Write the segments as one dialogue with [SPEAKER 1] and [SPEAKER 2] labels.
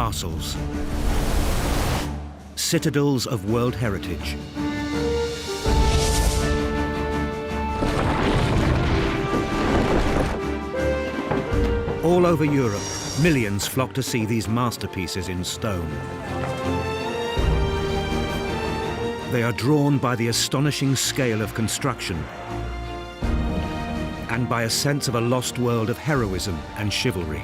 [SPEAKER 1] Castles. Citadels of world heritage. All over Europe, millions flock to see these masterpieces in stone. They are drawn by the astonishing scale of construction and by a sense of a lost world of heroism and chivalry.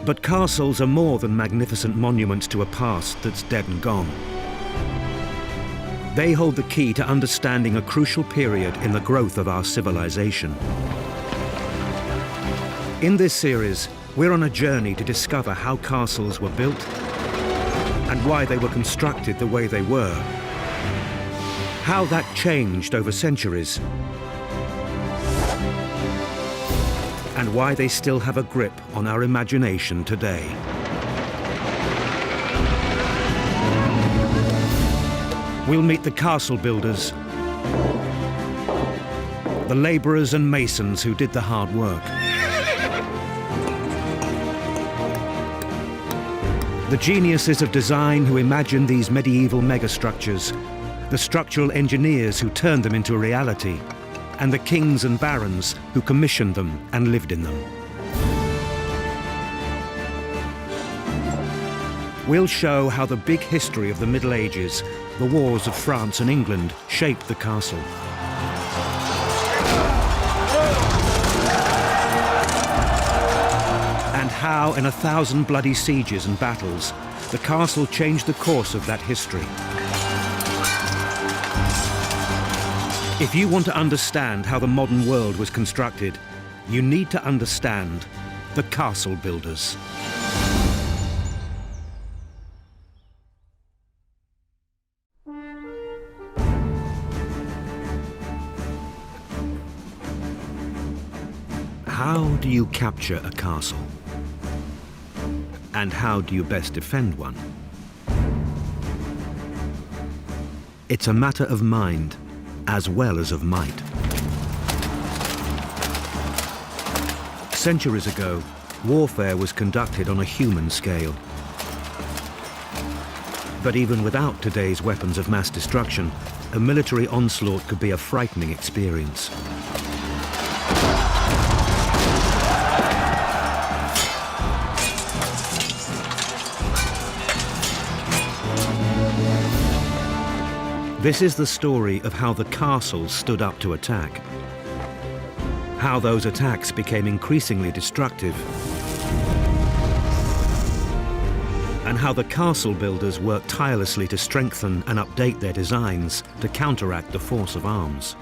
[SPEAKER 1] But castles are more than magnificent monuments to a past that's dead and gone. They hold the key to understanding a crucial period in the growth of our civilization. In this series, we're on a journey to discover how castles were built and why they were constructed the way they were, how that changed over centuries, and why they still have a grip on our imagination today. We'll meet the castle builders, the labourers and masons who did the hard work, the geniuses of design who imagined these medieval megastructures, the structural engineers who turned them into a reality, and the kings and barons who commissioned them and lived in them. We'll show how the big history of the Middle Ages, the wars of France and England, shaped the castle. And how, in 1,000 bloody sieges and battles, the castle changed the course of that history. If you want to understand how the modern world was constructed, you need to understand the castle builders. How do you capture a castle? And how do you best defend one? It's a matter of mind as well as of might. Centuries ago, warfare was conducted on a human scale. But even without today's weapons of mass destruction, a military onslaught could be a frightening experience. This is the story of how the castles stood up to attack, how those attacks became increasingly destructive, and how the castle builders worked tirelessly to strengthen and update their designs to counteract the force of arms.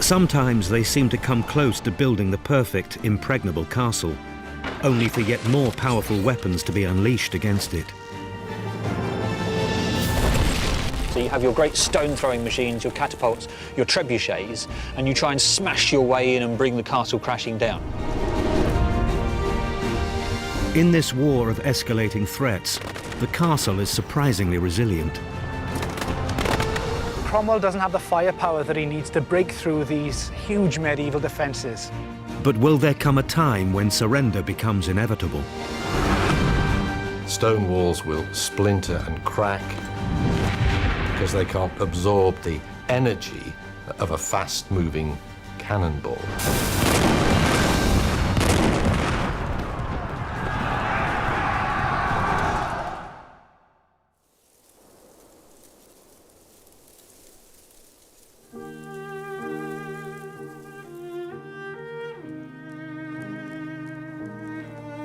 [SPEAKER 1] Sometimes they seem to come close to building the perfect, impregnable castle, only for yet more powerful weapons to be unleashed against it.
[SPEAKER 2] So you have your great stone-throwing machines, your catapults, your trebuchets, and you try and smash your way in and bring the castle crashing down.
[SPEAKER 1] In this war of escalating threats, the castle is surprisingly resilient.
[SPEAKER 3] Cromwell doesn't have the firepower that he needs to break through these huge medieval defences.
[SPEAKER 1] But will there come a time when surrender becomes inevitable?
[SPEAKER 4] Stone walls will splinter and crack because they can't absorb the energy of a fast-moving cannonball.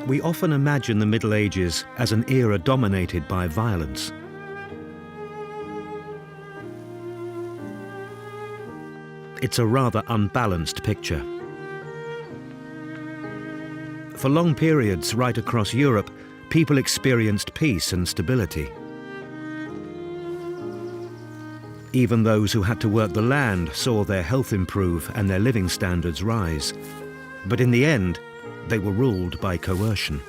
[SPEAKER 1] We often imagine the Middle Ages as an era dominated by violence. It's a rather unbalanced picture. For long periods right across Europe, people experienced peace and stability. Even those who had to work the land saw their health improve and their living standards rise. But in the end, they were ruled by coercion.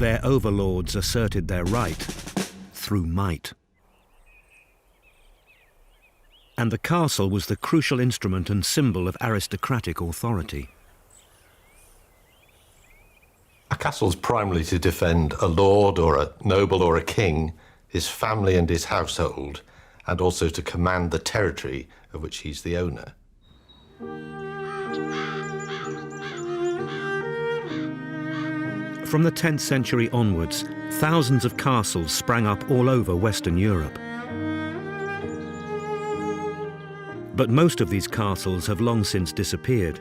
[SPEAKER 1] their overlords asserted their right through might. And the castle was the crucial instrument and symbol of aristocratic authority.
[SPEAKER 4] A castle's primarily to defend a lord or a noble or a king, his family and his household, and also to command the territory of which he's the owner.
[SPEAKER 1] From the 10th century onwards, thousands of castles sprang up all over Western Europe. But most of these castles have long since disappeared.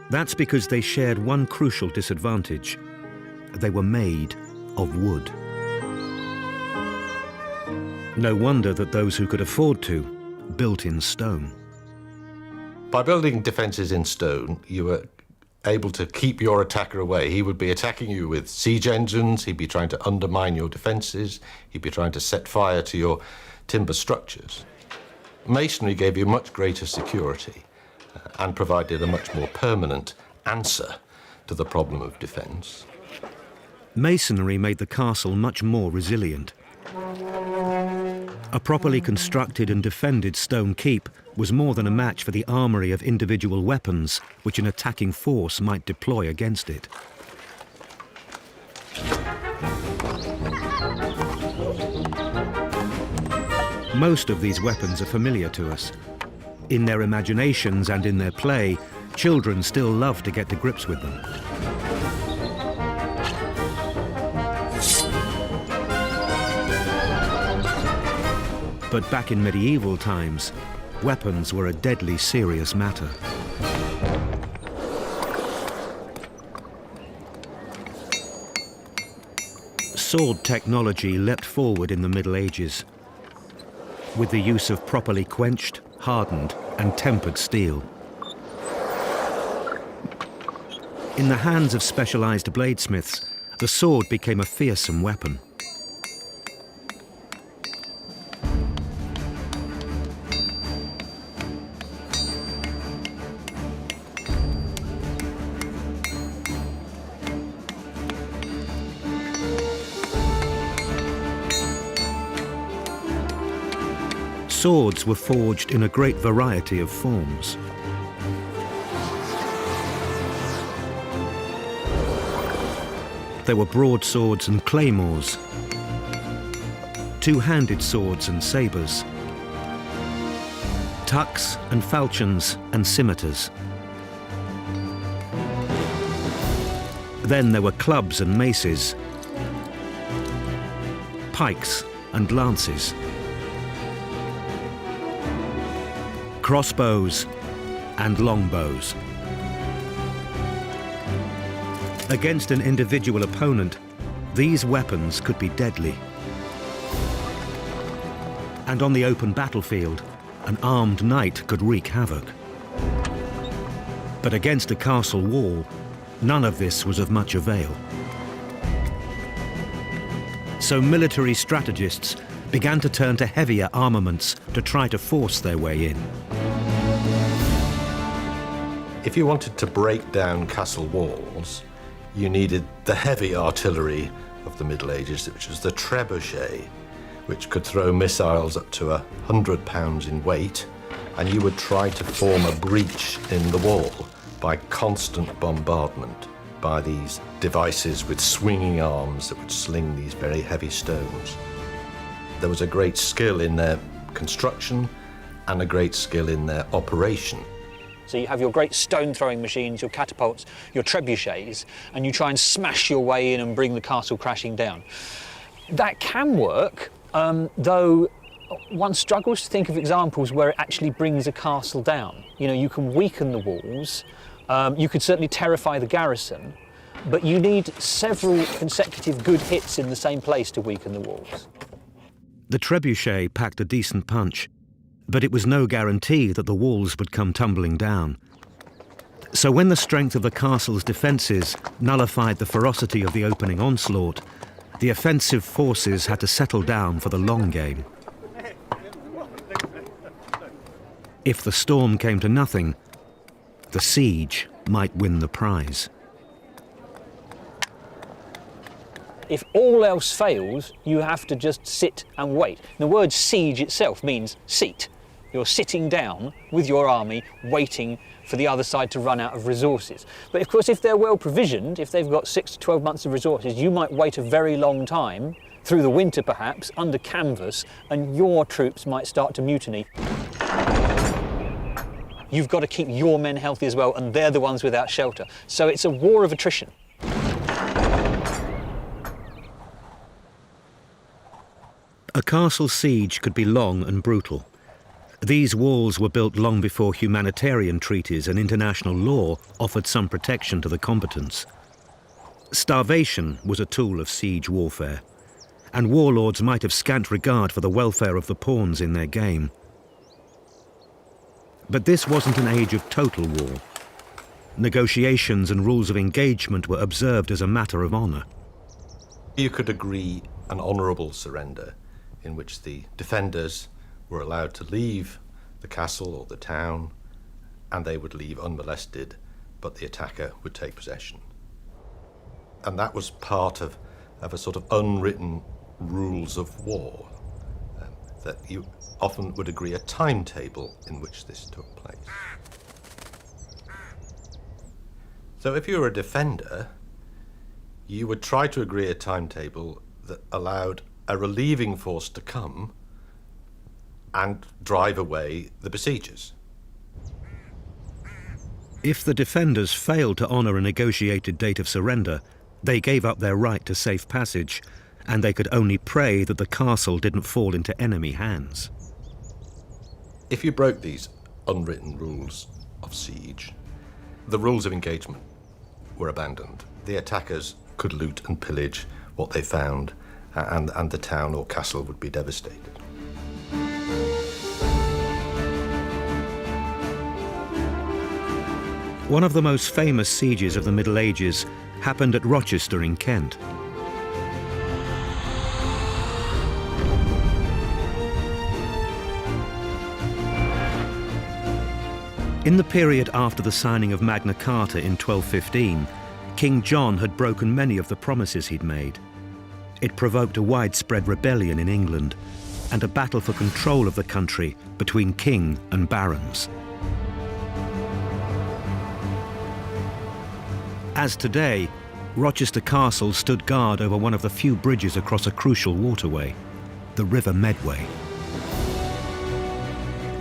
[SPEAKER 1] That's because they shared one crucial disadvantage. They were made of wood. No wonder that those who could afford to built in stone.
[SPEAKER 4] By building defences in stone, you were able to keep your attacker away. He would be attacking you with siege engines, he'd be trying to undermine your defences, he'd be trying to set fire to your timber structures. Masonry gave you much greater security and provided a much more permanent answer to the problem of defence.
[SPEAKER 1] Masonry made the castle much more resilient. A properly constructed and defended stone keep was more than a match for the armoury of individual weapons which an attacking force might deploy against it. Most of these weapons are familiar to us. In their imaginations and in their play, children still love to get to grips with them. But back in medieval times, weapons were a deadly serious matter. Sword technology leapt forward in the Middle Ages, with the use of properly quenched, hardened, and tempered steel. In the hands of specialized bladesmiths, the sword became a fearsome weapon. Swords were forged in a great variety of forms. There were broadswords and claymores, two-handed swords and sabres, tucks and falchions and scimitars. Then there were clubs and maces, pikes and lances, crossbows and longbows. Against an individual opponent, these weapons could be deadly. And on the open battlefield, an armed knight could wreak havoc. But against a castle wall, none of this was of much avail. So military strategists began to turn to heavier armaments to try to force their way in.
[SPEAKER 4] If you wanted to break down castle walls, you needed the heavy artillery of the Middle Ages, which was the trebuchet, which could throw missiles up to 100 pounds in weight, and you would try to form a breach in the wall by constant bombardment by these devices with swinging arms that would sling these very heavy stones. There was a great skill in their construction and a great skill in their operation.
[SPEAKER 2] So you have your great stone-throwing machines, your catapults, your trebuchets, and you try and smash your way in and bring the castle crashing down. That can work, though one struggles to think of examples where it actually brings a castle down. You know, you can weaken the walls, you could certainly terrify the garrison, but you need several consecutive good hits in the same place to weaken the walls.
[SPEAKER 1] The trebuchet packed a decent punch, but it was no guarantee that the walls would come tumbling down. So when the strength of the castle's defences nullified the ferocity of the opening onslaught, the offensive forces had to settle down for the long game. If the storm came to nothing, the siege might win the prize.
[SPEAKER 2] If all else fails, you have to just sit and wait. The word siege itself means seat. You're sitting down with your army, waiting for the other side to run out of resources. But of course, if they're well provisioned, if they've got 6 to 12 months of resources, you might wait a very long time, through the winter perhaps, under canvas, and your troops might start to mutiny. You've got to keep your men healthy as well, and they're the ones without shelter. So it's a war of attrition.
[SPEAKER 1] A castle siege could be long and brutal. These walls were built long before humanitarian treaties and international law offered some protection to the combatants. Starvation was a tool of siege warfare, and warlords might have scant regard for the welfare of the pawns in their game. But this wasn't an age of total war. Negotiations and rules of engagement were observed as a matter of honour.
[SPEAKER 4] You could agree an honourable surrender in which the defenders were allowed to leave the castle or the town, and they would leave unmolested, but the attacker would take possession. And that was part of a sort of unwritten rules of war, that you often would agree a timetable in which this took place. So if you were a defender, you would try to agree a timetable that allowed a relieving force to come and drive away the besiegers.
[SPEAKER 1] If the defenders failed to honour a negotiated date of surrender, they gave up their right to safe passage, and they could only pray that the castle didn't fall into enemy hands.
[SPEAKER 4] If you broke these unwritten rules of siege, the rules of engagement were abandoned. The attackers could loot and pillage what they found, and the town or castle would be devastated.
[SPEAKER 1] One of the most famous sieges of the Middle Ages happened at Rochester in Kent. In the period after the signing of Magna Carta in 1215, King John had broken many of the promises he'd made. It provoked a widespread rebellion in England and a battle for control of the country between king and barons. As today, Rochester Castle stood guard over one of the few bridges across a crucial waterway, the River Medway.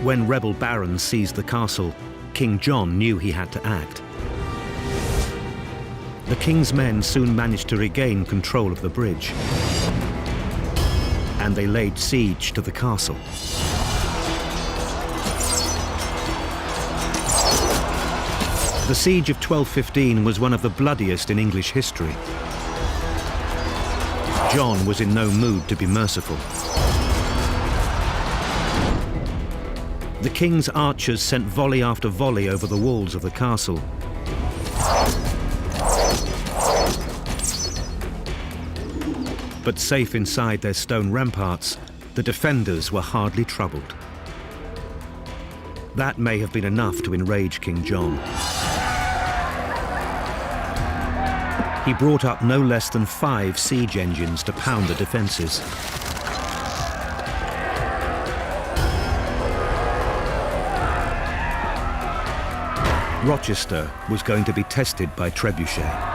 [SPEAKER 1] When rebel barons seized the castle, King John knew he had to act. The king's men soon managed to regain control of the bridge, and they laid siege to the castle. The siege of 1215 was one of the bloodiest in English history. John was in no mood to be merciful. The king's archers sent volley after volley over the walls of the castle. But safe inside their stone ramparts, the defenders were hardly troubled. That may have been enough to enrage King John. He brought up no less than 5 siege engines to pound the defences. Rochester was going to be tested by trebuchet.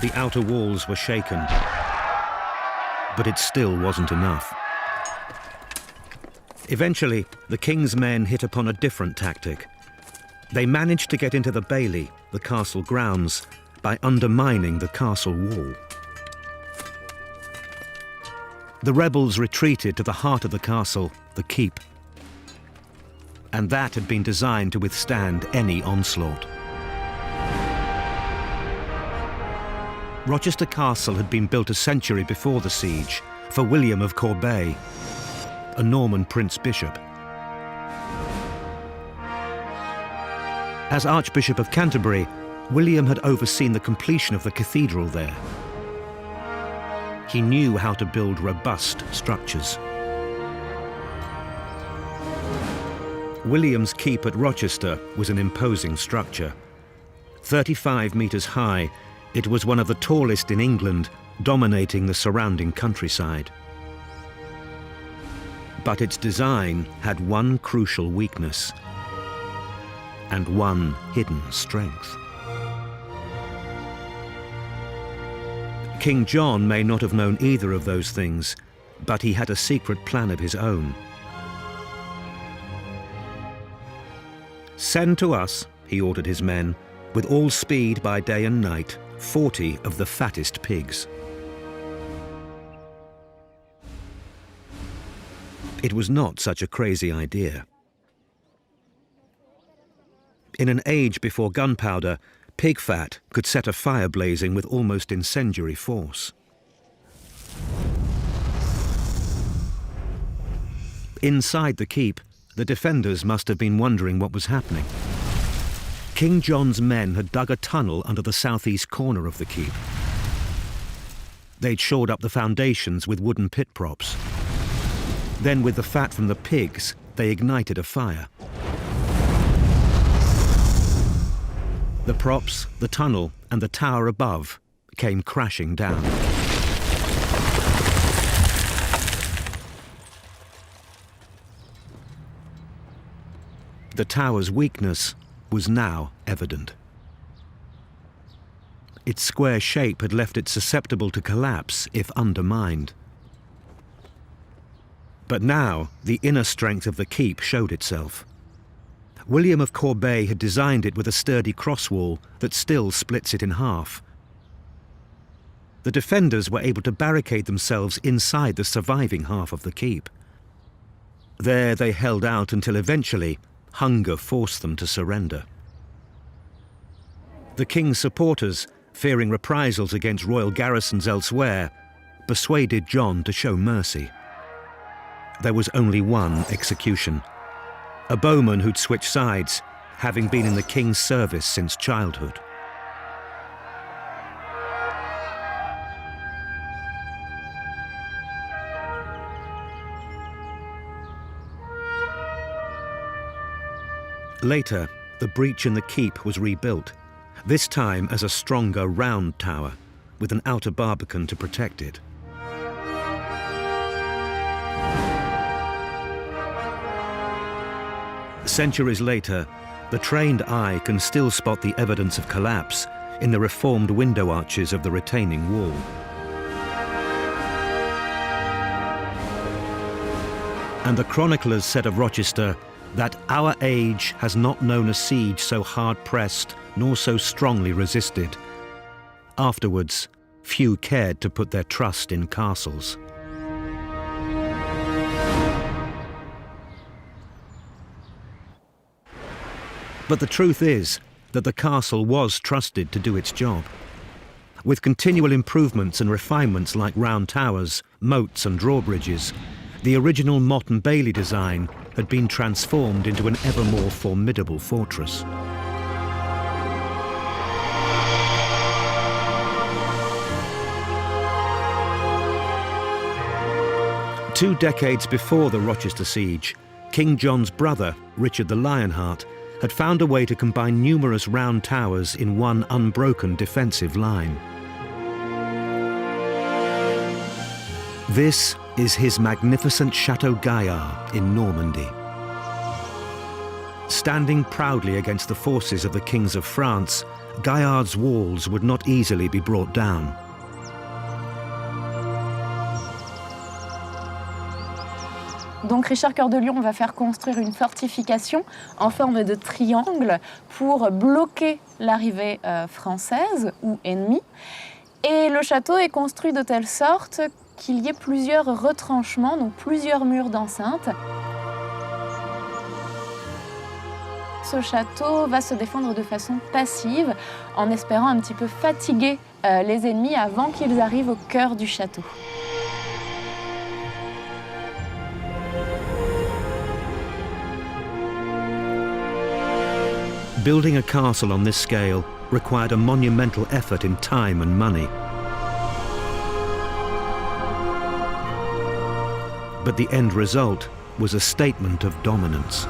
[SPEAKER 1] The outer walls were shaken, but it still wasn't enough. Eventually, the king's men hit upon a different tactic. They managed to get into the bailey, the castle grounds, by undermining the castle wall. The rebels retreated to the heart of the castle, the keep, and that had been designed to withstand any onslaught. Rochester Castle had been built a century before the siege for William of Corbeil. a Norman Prince Bishop. As Archbishop of Canterbury, William had overseen the completion of the cathedral there. He knew how to build robust structures. William's keep at Rochester was an imposing structure. 35 metres high, it was one of the tallest in England, dominating the surrounding countryside. But its design had one crucial weakness and one hidden strength. King John may not have known either of those things, but he had a secret plan of his own. "Send to us," he ordered his men, "with all speed by day and night, 40 of the fattest pigs." It was not such a crazy idea. In an age before gunpowder, pig fat could set a fire blazing with almost incendiary force. Inside the keep, the defenders must have been wondering what was happening. King John's men had dug a tunnel under the southeast corner of the keep. They'd shored up the foundations with wooden pit props. Then, with the fat from the pigs, they ignited a fire. The props, the tunnel, and the tower above came crashing down. The tower's weakness was now evident. Its square shape had left it susceptible to collapse if undermined. But now the inner strength of the keep showed itself. William of Corbeil had designed it with a sturdy cross wall that still splits it in half. The defenders were able to barricade themselves inside the surviving half of the keep. There they held out until eventually hunger forced them to surrender. The king's supporters, fearing reprisals against royal garrisons elsewhere, persuaded John to show mercy. There was only one execution. A bowman who'd switched sides, having been in the king's service since childhood. Later, the breach in the keep was rebuilt, this time as a stronger round tower, with an outer barbican to protect it. Centuries later, the trained eye can still spot the evidence of collapse in the reformed window arches of the retaining wall. And the chroniclers said of Rochester that our age has not known a siege so hard-pressed nor so strongly resisted. Afterwards, few cared to put their trust in castles. But the truth is that the castle was trusted to do its job. With continual improvements and refinements like round towers, moats and drawbridges, the original Motte and Bailey design had been transformed into an ever more formidable fortress. Two decades before the Rochester siege, King John's brother, Richard the Lionheart, had found a way to combine numerous round towers in one unbroken defensive line. This is his magnificent Chateau Gaillard in Normandy. Standing proudly against the forces of the kings of France, Gaillard's walls would not easily be brought down.
[SPEAKER 5] Donc Richard Cœur de Lion va faire construire une fortification en forme de triangle pour bloquer l'arrivée française ou ennemie. Et le château est construit de telle sorte qu'il y ait plusieurs retranchements, donc plusieurs murs d'enceinte. Ce château va se défendre de façon passive en espérant un petit peu fatiguer les ennemis avant qu'ils arrivent au cœur du château.
[SPEAKER 1] Building a castle on this scale required a monumental effort in time and money. But the end result was a statement of dominance.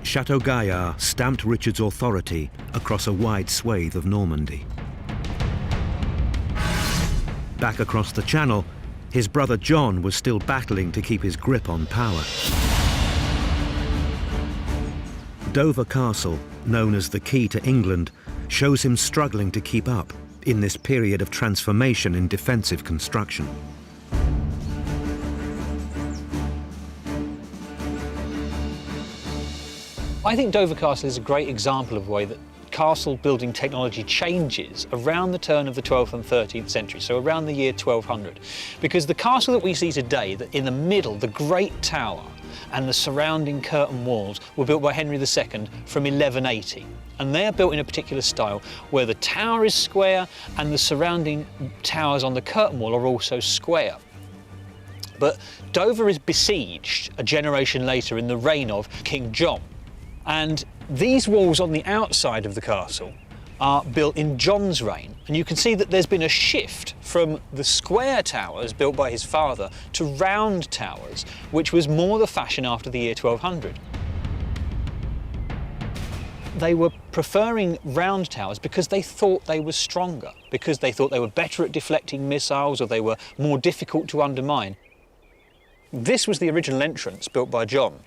[SPEAKER 1] Chateau Gaillard stamped Richard's authority across a wide swathe of Normandy. Back across the Channel, his brother John was still battling to keep his grip on power. Dover Castle, known as the Key to England, shows him struggling to keep up in this period of transformation in defensive construction.
[SPEAKER 2] I think Dover Castle is a great example of the way that castle building technology changes around the turn of the 12th and 13th century, so around the year 1200. Because the castle that we see today, in the middle, the Great Tower and the surrounding curtain walls were built by Henry II from 1180. And they are built in a particular style where the tower is square and the surrounding towers on the curtain wall are also square. But Dover is besieged a generation later in the reign of King John. And these walls on the outside of the castle are built in John's reign. And you can see that there's been a shift from the square towers built by his father to round towers, which was more the fashion after the year 1200. They were preferring round towers because they thought they were stronger, because they thought they were better at deflecting missiles or they were more difficult to undermine. This was the original entrance built by John.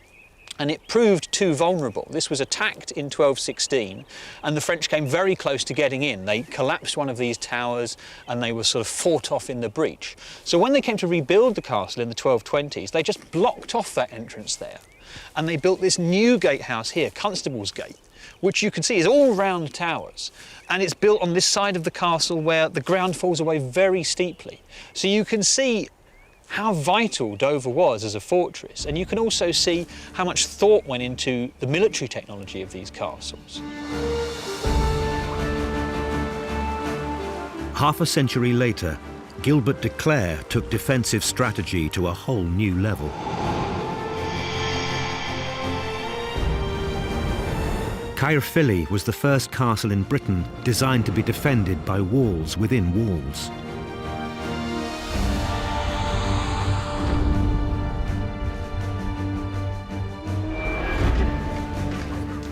[SPEAKER 2] And it proved too vulnerable. This was attacked in 1216, and the French came very close to getting in. They collapsed one of these towers, and they were sort of fought off in the breach. So when they came to rebuild the castle in the 1220s, they just blocked off that entrance there. And they built this new gatehouse here, Constable's Gate, which you can see is all round towers. And it's built on this side of the castle where the ground falls away very steeply. So you can see how vital Dover was as a fortress, and you can also see how much thought went into the military technology of these castles.
[SPEAKER 1] Half a century later, Gilbert de Clare took defensive strategy to a whole new level. Caerphilly was the first castle in Britain designed to be defended by walls within walls.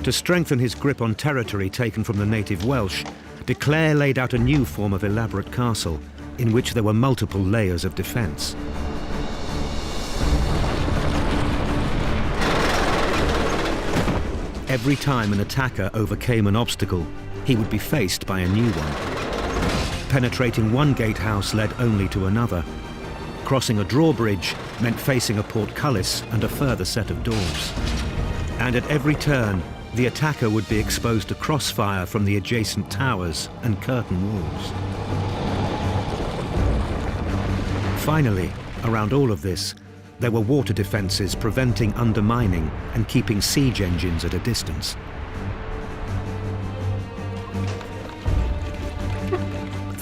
[SPEAKER 1] To strengthen his grip on territory taken from the native Welsh, de Clare laid out a new form of elaborate castle in which there were multiple layers of defence. Every time an attacker overcame an obstacle, he would be faced by a new one. Penetrating one gatehouse led only to another. Crossing a drawbridge meant facing a portcullis and a further set of doors. And at every turn, the attacker would be exposed to crossfire from the adjacent towers and curtain walls. Finally, around all of this, there were water defences preventing undermining and keeping siege engines at a distance.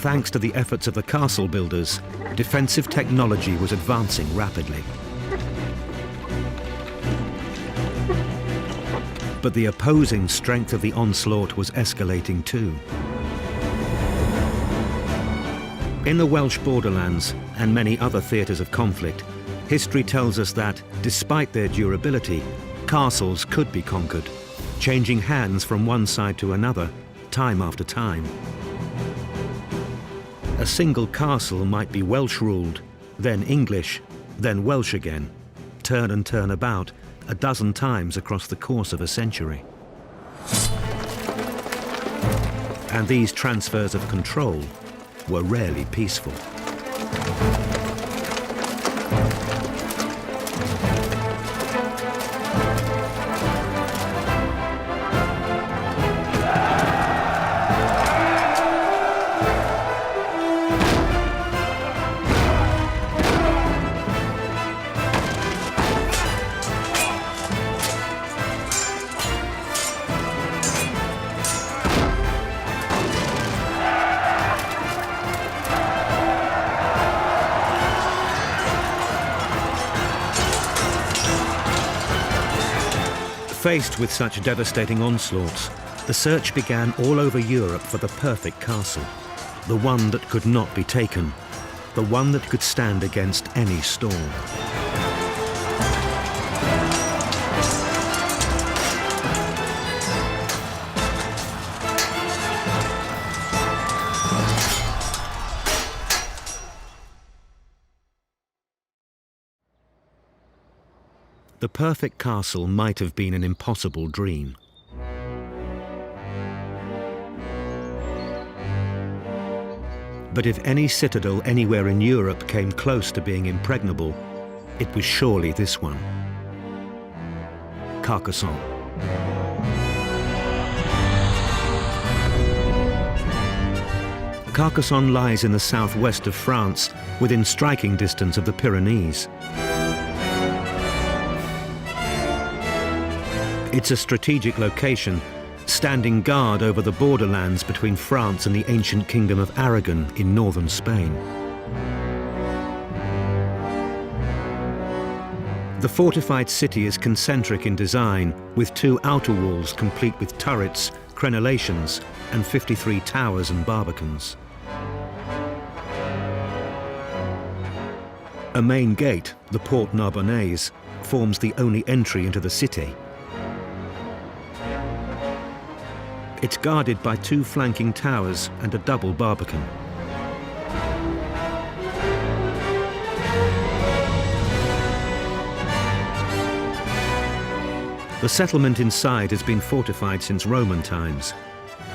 [SPEAKER 1] Thanks to the efforts of the castle builders, defensive technology was advancing rapidly. But the opposing strength of the onslaught was escalating too. In the Welsh borderlands and many other theatres of conflict, history tells us that, despite their durability, castles could be conquered, changing hands from one side to another, time after time. A single castle might be Welsh-ruled, then English, then Welsh again, turn and turn about, a dozen times across the course of a century. And these transfers of control were rarely peaceful. Faced with such devastating onslaughts, the search began all over Europe for the perfect castle, the one that could not be taken, the one that could stand against any storm. The perfect castle might have been an impossible dream. But if any citadel anywhere in Europe came close to being impregnable, it was surely this one. Carcassonne. Carcassonne lies in the southwest of France, within striking distance of the Pyrenees. It's a strategic location, standing guard over the borderlands between France and the ancient kingdom of Aragon in northern Spain. The fortified city is concentric in design, with 2 outer walls complete with turrets, crenellations, and 53 towers and barbicans. A main gate, the Porte Narbonnaise, forms the only entry into the city. It's guarded by 2 flanking towers and a double barbican. The settlement inside has been fortified since Roman times,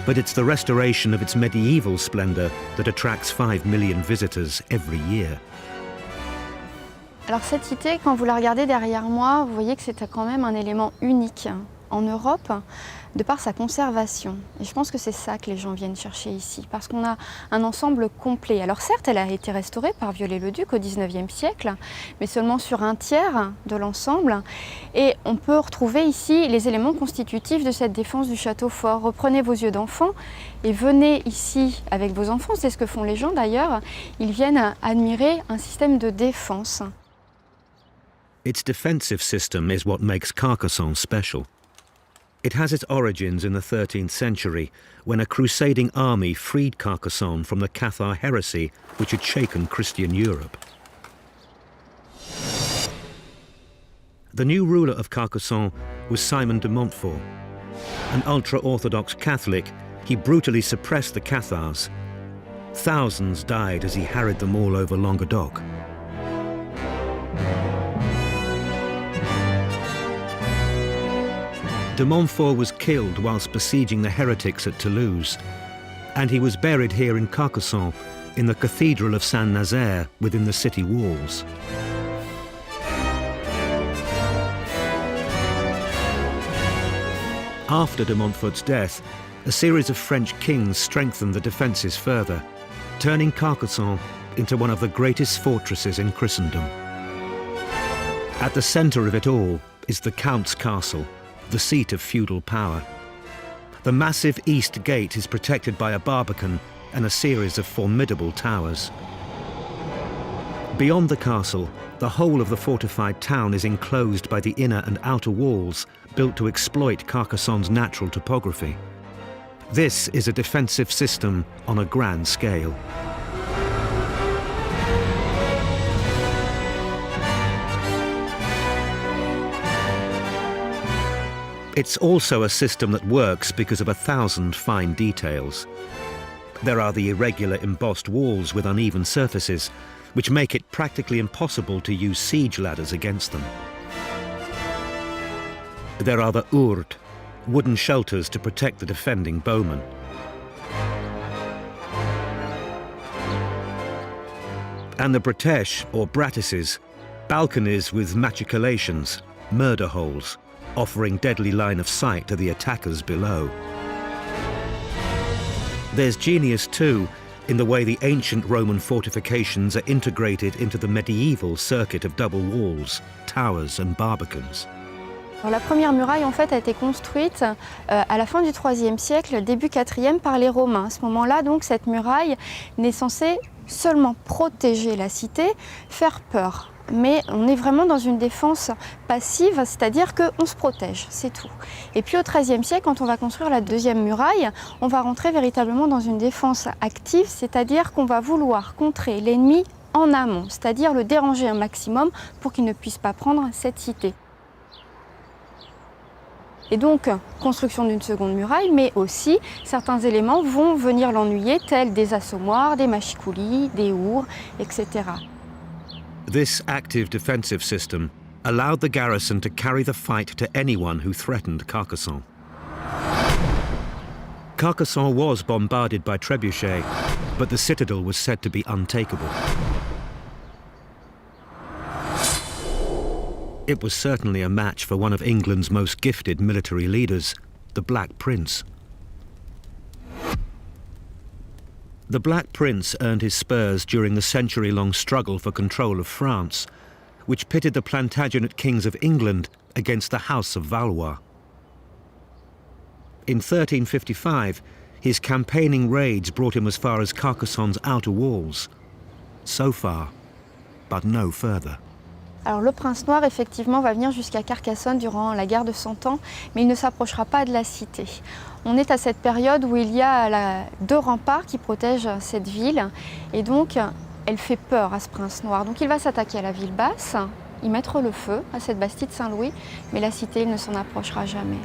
[SPEAKER 1] but it's the restoration of its medieval splendor that attracts 5 million visitors every year.
[SPEAKER 6] Alors cette cité, quand vous la regardez derrière moi, vous voyez que c'est quand même un élément unique en Europe, de par sa conservation. Et je pense que c'est ça que les gens viennent chercher ici, parce qu'on a un ensemble complet. Alors certes, elle a été restaurée par Viollet-le-Duc au XIXe siècle, mais seulement sur un tiers de l'ensemble. Et on peut retrouver ici les éléments constitutifs de cette défense du château fort. Reprenez vos yeux d'enfant et venez ici avec vos enfants, c'est ce que font les gens d'ailleurs. Ils viennent admirer un système de défense.
[SPEAKER 1] Its defensive system is what makes Carcassonne special. It has its origins in the 13th century, when a crusading army freed Carcassonne from the Cathar heresy which had shaken Christian Europe. The new ruler of Carcassonne was Simon de Montfort. An ultra-Orthodox Catholic, he brutally suppressed the Cathars. Thousands died as he harried them all over Languedoc. De Montfort was killed whilst besieging the heretics at Toulouse, and he was buried here in Carcassonne, in the Cathedral of Saint-Nazaire within the city walls. After de Montfort's death, a series of French kings strengthened the defences further, turning Carcassonne into one of the greatest fortresses in Christendom. At the centre of it all is the Count's Castle, the seat of feudal power. The massive east gate is protected by a barbican and a series of formidable towers. Beyond the castle, the whole of the fortified town is enclosed by the inner and outer walls built to exploit Carcassonne's natural topography. This is a defensive system on a grand scale. It's also a system that works because of 1,000 fine details. There are the irregular embossed walls with uneven surfaces, which make it practically impossible to use siege ladders against them. There are the ourdes, wooden shelters to protect the defending bowmen. And the bretèches, or brattices, balconies with machicolations, murder holes, offering deadly line of sight to the attackers below. There's genius too in the way the ancient Roman fortifications are integrated into the medieval circuit of double walls, towers and barbicans.
[SPEAKER 6] Alors, la première muraille en fait a été construite à la fin du IIIe siècle, début IVe par les Romains. À ce moment-là, donc, cette muraille n'est censée seulement protéger la cité, faire peur mais on est vraiment dans une défense passive, c'est-à-dire qu'on se protège, c'est tout. Et puis au XIIIe siècle, quand on va construire la deuxième muraille, on va rentrer véritablement dans une défense active, c'est-à-dire qu'on va vouloir contrer l'ennemi en amont, c'est-à-dire le déranger un maximum pour qu'il ne puisse pas prendre cette cité. Et donc, construction d'une seconde muraille, mais aussi certains éléments vont venir l'ennuyer, tels des assommoirs, des machicoulis, des ours, etc.
[SPEAKER 1] This active defensive system allowed the garrison to carry the fight to anyone who threatened Carcassonne. Carcassonne was bombarded by trebuchets, but the citadel was said to be untakeable. It was certainly a match for one of England's most gifted military leaders, the Black Prince. The Black Prince earned his spurs during the century-long struggle for control of France, which pitted the Plantagenet kings of England against the House of Valois. In 1355, his campaigning raids brought him as far as Carcassonne's outer walls. So far, but no further.
[SPEAKER 6] Alors le prince noir, effectivement, va venir jusqu'à Carcassonne durant la guerre de 100 ans, mais il ne s'approchera pas de la cité. On est à cette période où il y a deux remparts qui protègent cette ville, et donc elle fait peur à ce prince noir. Donc il va s'attaquer à la ville basse, y mettre le feu à cette bastide de Saint-Louis, mais la cité, il ne s'en approchera jamais.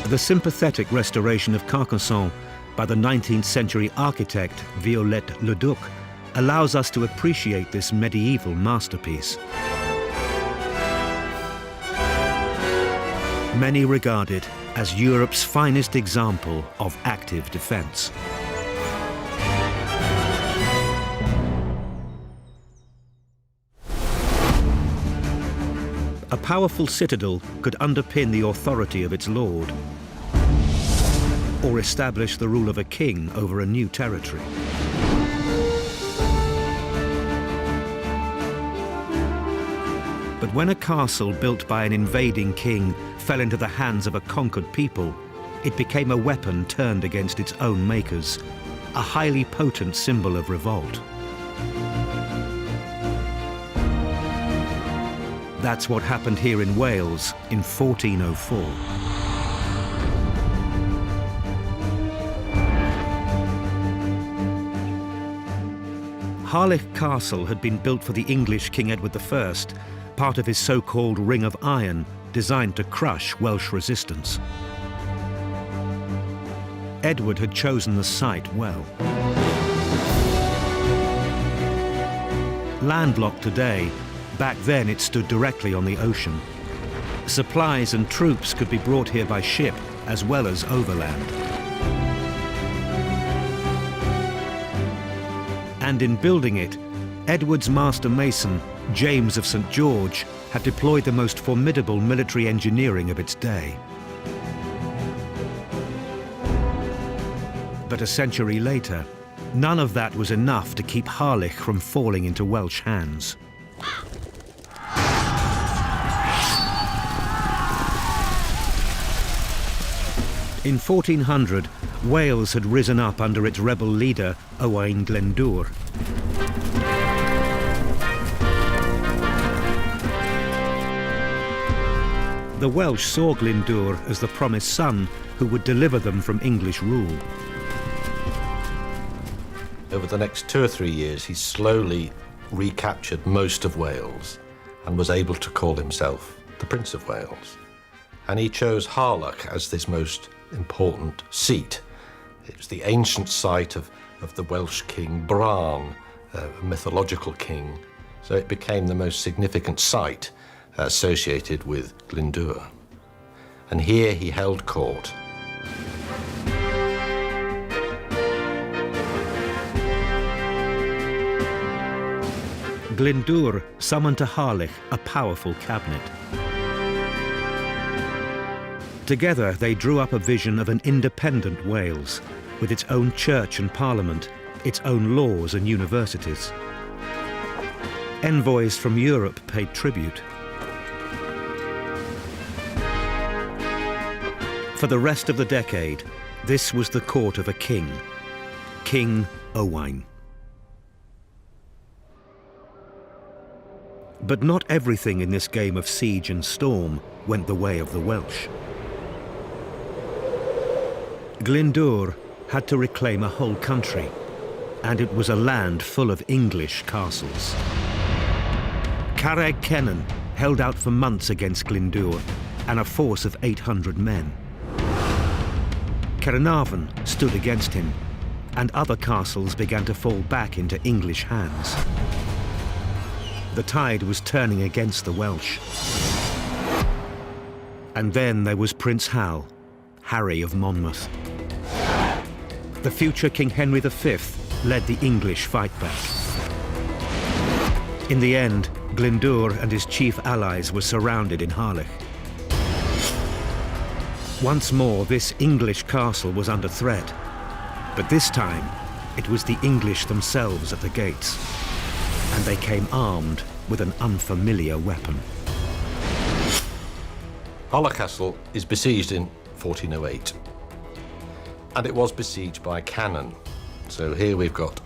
[SPEAKER 1] The sympathetic restoration of Carcassonne by the 19th century architect Viollet le Duc allows us to appreciate this medieval masterpiece. Many regard it as Europe's finest example of active defense. A powerful citadel could underpin the authority of its lord, or establish the rule of a king over a new territory. But when a castle built by an invading king fell into the hands of a conquered people, it became a weapon turned against its own makers, a highly potent symbol of revolt. That's what happened here in Wales in 1404. Harlech Castle had been built for the English King Edward I, part of his so-called Ring of Iron, designed to crush Welsh resistance. Edward had chosen the site well. Landlocked today, back then it stood directly on the ocean. Supplies and troops could be brought here by ship as well as overland. And in building it, Edward's master mason, James of St. George, had deployed the most formidable military engineering of its day. But a century later, none of that was enough to keep Harlech from falling into Welsh hands. In 1400, Wales had risen up under its rebel leader, Owain Glyndŵr. The Welsh saw Glyndŵr as the promised son who would deliver them from English rule.
[SPEAKER 4] Over the next 2 or 3 years, he slowly recaptured most of Wales and was able to call himself the Prince of Wales. And he chose Harlech as this most important seat. It was the ancient site of the Welsh king Bran, a mythological king. So it became the most significant site associated with Glyndŵr. And here he held court.
[SPEAKER 1] Glyndŵr summoned to Harlech a powerful cabinet. Together they drew up a vision of an independent Wales, with its own church and parliament, its own laws and universities. Envoys from Europe paid tribute. For the rest of the decade, This was the court of a king, King Owain. But not everything in this game of siege and storm went the way of the Welsh. Glyndŵr had to reclaim a whole country, and it was a land full of English castles. Carreg Cennen held out for months against Glyndŵr and a force of 800 men. Caernarvon stood against him, and other castles began to fall back into English hands. The tide was turning against the Welsh. And then there was Prince Hal, Harry of Monmouth. The future King Henry V led the English fight back. In the end, Glyndŵr and his chief allies were surrounded in Harlech. Once more, this English castle was under threat, but this time it was the English themselves at the gates, and they came armed with an unfamiliar weapon.
[SPEAKER 4] Harlech Castle is besieged in 1408, and it was besieged by cannon. So here we've got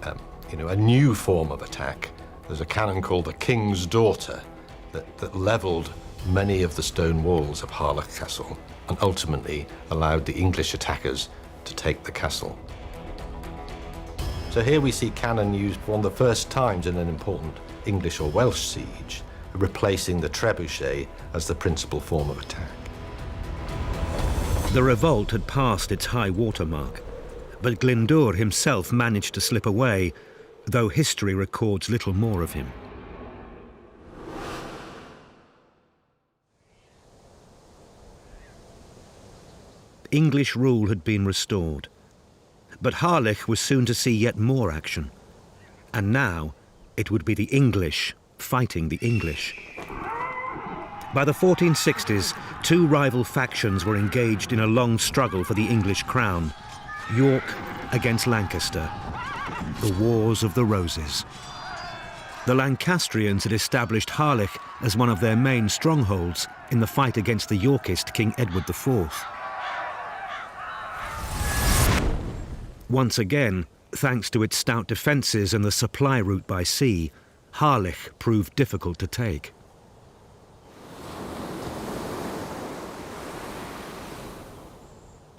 [SPEAKER 4] a new form of attack. There's a cannon called the King's Daughter that levelled many of the stone walls of Harlech Castle and ultimately allowed the English attackers to take the castle. So here we see cannon used for one of the first times in an important English or Welsh siege, replacing the trebuchet as the principal form of attack.
[SPEAKER 1] The revolt had passed its high water mark, but Glyndŵr himself managed to slip away, though history records little more of him. English rule had been restored, but Harlech was soon to see yet more action, and now it would be the English fighting the English. By the 1460s, two rival factions were engaged in a long struggle for the English crown, York against Lancaster, the Wars of the Roses. The Lancastrians had established Harlech as one of their main strongholds in the fight against the Yorkist King Edward IV. Once again, thanks to its stout defences and the supply route by sea, Harlech proved difficult to take.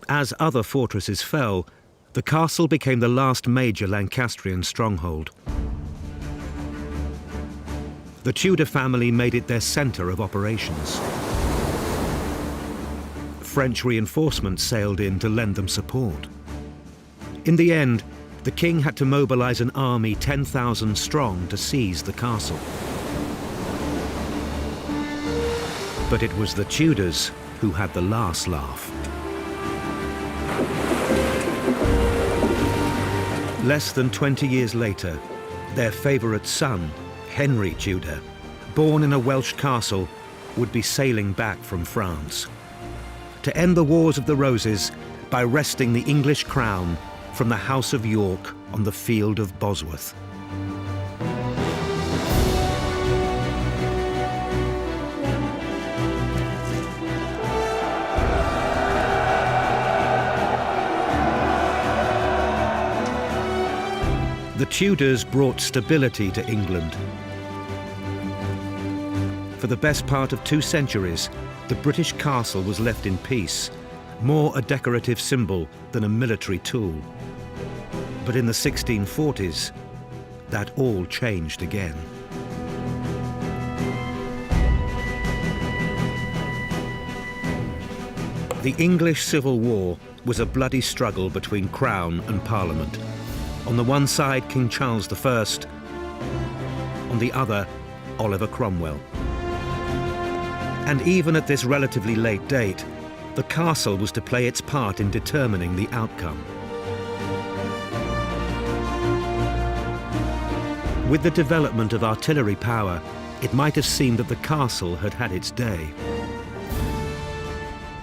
[SPEAKER 1] As other fortresses fell, the castle became the last major Lancastrian stronghold. The Tudor family made it their centre of operations. French reinforcements sailed in to lend them support. In the end, the king had to mobilise an army 10,000 strong to seize the castle. But it was the Tudors who had the last laugh. Less than 20 years later, their favourite son, Henry Tudor, born in a Welsh castle, would be sailing back from France to end the Wars of the Roses by wresting the English crown from the House of York on the field of Bosworth. The Tudors brought stability to England. For the best part of 2 centuries, the British castle was left in peace, more a decorative symbol than a military tool. But in the 1640s, that all changed again. The English Civil War was a bloody struggle between Crown and Parliament. On the one side, King Charles I, on the other, Oliver Cromwell. And even at this relatively late date, the castle was to play its part in determining the outcome. With the development of artillery power, it might have seemed that the castle had had its day.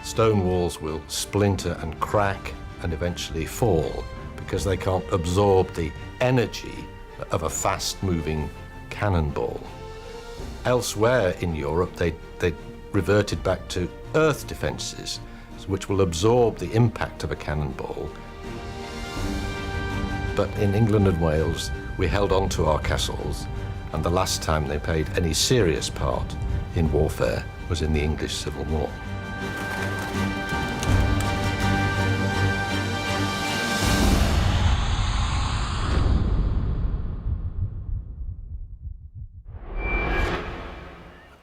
[SPEAKER 4] Stone walls will splinter and crack and eventually fall because they can't absorb the energy of a fast-moving cannonball. Elsewhere in Europe, they reverted back to earth defences, which will absorb the impact of a cannonball. But in England and Wales, we held on to our castles, and the last time they played any serious part in warfare was in the English Civil War.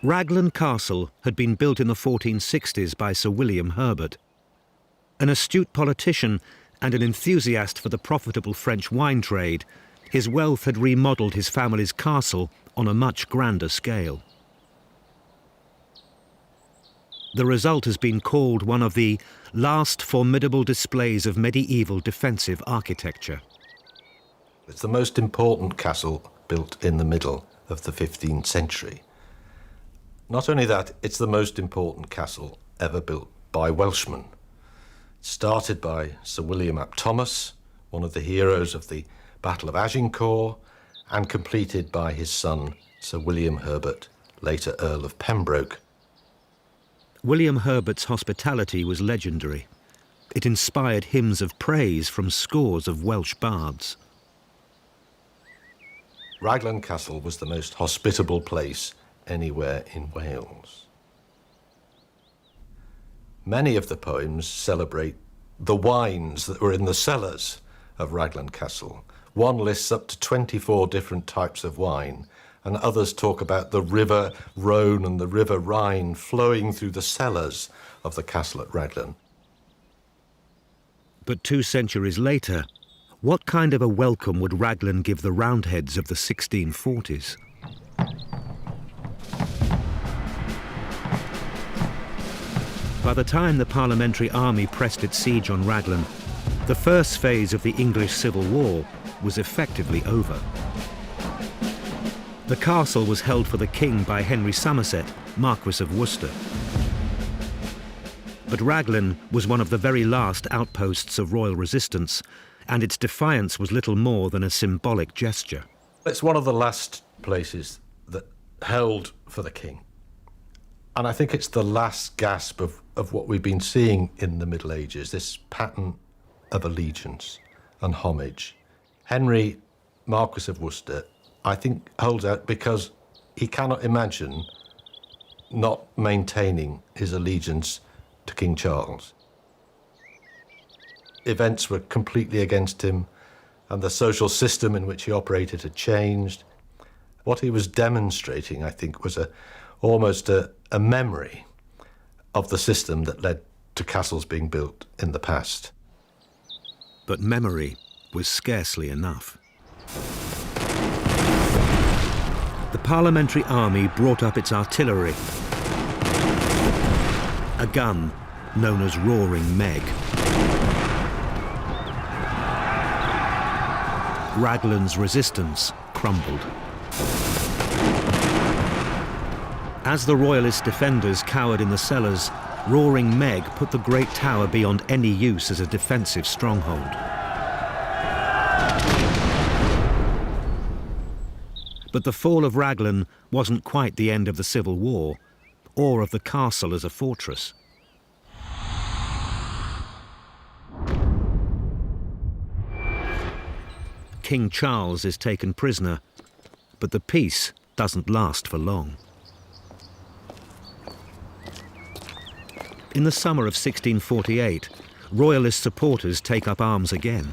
[SPEAKER 1] Raglan Castle had been built in the 1460s by Sir William Herbert. An astute politician and an enthusiast for the profitable French wine trade, his wealth had remodelled his family's castle on a much grander scale. The result has been called one of the last formidable displays of medieval defensive architecture.
[SPEAKER 4] It's the most important castle built in the middle of the 15th century. Not only that, it's the most important castle ever built by Welshmen. Started by Sir William ap Thomas, one of the heroes of the Battle of Agincourt, and completed by his son, Sir William Herbert, later Earl of Pembroke.
[SPEAKER 1] William Herbert's hospitality was legendary. It inspired hymns of praise from scores of Welsh bards.
[SPEAKER 4] Raglan Castle was the most hospitable place anywhere in Wales. Many of the poems celebrate the wines that were in the cellars of Raglan Castle. One lists up to 24 different types of wine, and others talk about the River Rhone and the River Rhine flowing through the cellars of the castle at Raglan.
[SPEAKER 1] But 2 centuries later, what kind of a welcome would Raglan give the Roundheads of the 1640s? By the time the Parliamentary Army pressed its siege on Raglan, the first phase of the English Civil War was effectively over. The castle was held for the king by Henry Somerset, Marquess of Worcester. But Raglan was one of the very last outposts of royal resistance, and its defiance was little more than a symbolic gesture.
[SPEAKER 4] It's one of the last places that held for the king. And I think it's the last gasp of what we've been seeing in the Middle Ages, this pattern of allegiance and homage. Henry, Marquess of Worcester, I think holds out because he cannot imagine not maintaining his allegiance to King Charles. Events were completely against him, and the social system in which he operated had changed. What he was demonstrating, I think, was almost a memory of the system that led to castles being built in the past.
[SPEAKER 1] But memory was scarcely enough. The Parliamentary Army brought up its artillery, a gun known as Roaring Meg. Raglan's resistance crumbled. As the Royalist defenders cowered in the cellars, Roaring Meg put the Great Tower beyond any use as a defensive stronghold. But the fall of Raglan wasn't quite the end of the Civil War, or of the castle as a fortress. King Charles is taken prisoner, but the peace doesn't last for long. In the summer of 1648, Royalist supporters take up arms again.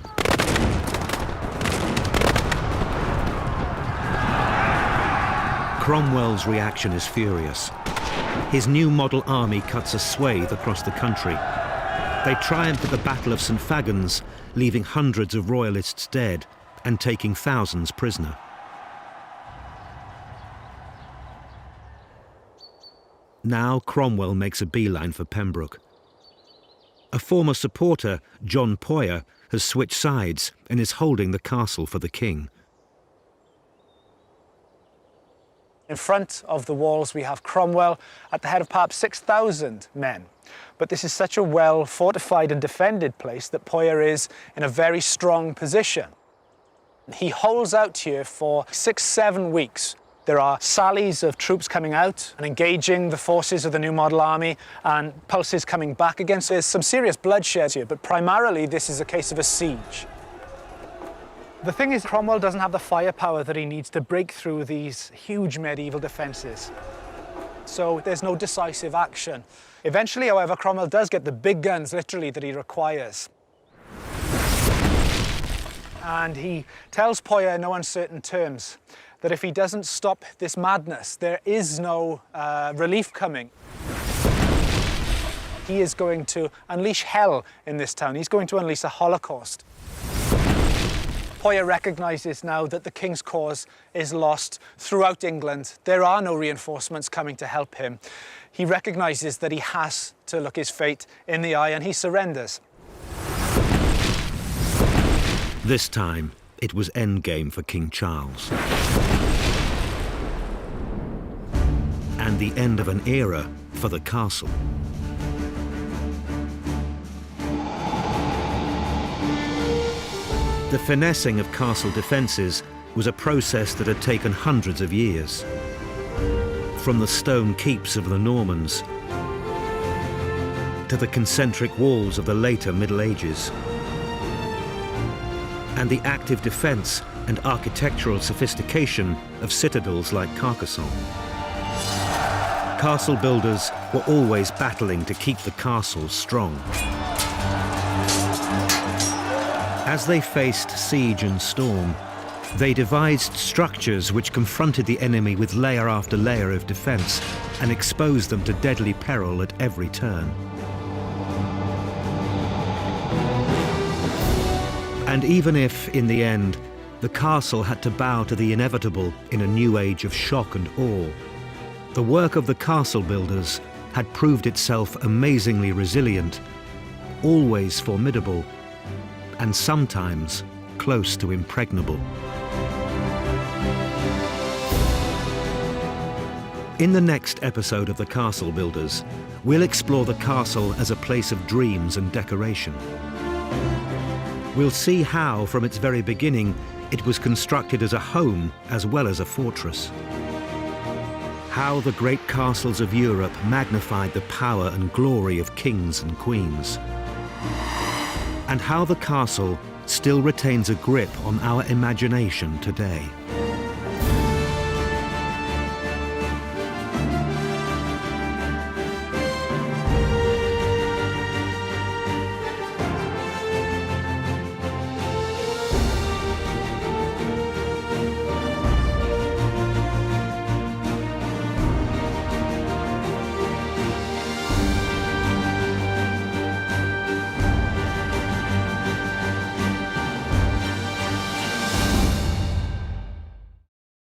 [SPEAKER 1] Cromwell's reaction is furious. His new model army cuts a swathe across the country. They triumph at the Battle of St. Fagans, leaving hundreds of Royalists dead and taking thousands prisoner. Now Cromwell makes a beeline for Pembroke. A former supporter, John Poyer, has switched sides and is holding the castle for the king.
[SPEAKER 3] In front of the walls we have Cromwell at the head of perhaps 6,000 men. But this is such a well fortified and defended place that Poyer is in a very strong position. He holds out here for 6-7 weeks There are sallies of troops coming out and engaging the forces of the New Model Army and pulses coming back again. So there's some serious bloodshed here, but primarily this is a case of a siege. The thing is, Cromwell doesn't have the firepower that he needs to break through these huge medieval defences. So there's no decisive action. Eventually, however, Cromwell does get the big guns, literally, that he requires. And he tells Poyer in no uncertain terms that if he doesn't stop this madness, there is no relief coming. He is going to unleash hell in this town. He's going to unleash a Holocaust. Poyer recognises now that the king's cause is lost throughout England. There are no reinforcements coming to help him. He recognises that he has to look his fate in the eye, and he surrenders.
[SPEAKER 1] This time, it was endgame for King Charles. And the end of an era for the castle. The finessing of castle defences was a process that had taken hundreds of years. From the stone keeps of the Normans to the concentric walls of the later Middle Ages, and the active defence and architectural sophistication of citadels like Carcassonne. Castle builders were always battling to keep the castle strong. As they faced siege and storm, they devised structures which confronted the enemy with layer after layer of defence and exposed them to deadly peril at every turn. And even if, in the end, the castle had to bow to the inevitable in a new age of shock and awe, the work of the castle builders had proved itself amazingly resilient, always formidable, and sometimes close to impregnable. In the next episode of The Castle Builders, we'll explore the castle as a place of dreams and decoration. We'll see how, from its very beginning, it was constructed as a home as well as a fortress. How the great castles of Europe magnified the power and glory of kings and queens. And how the castle still retains a grip on our imagination today.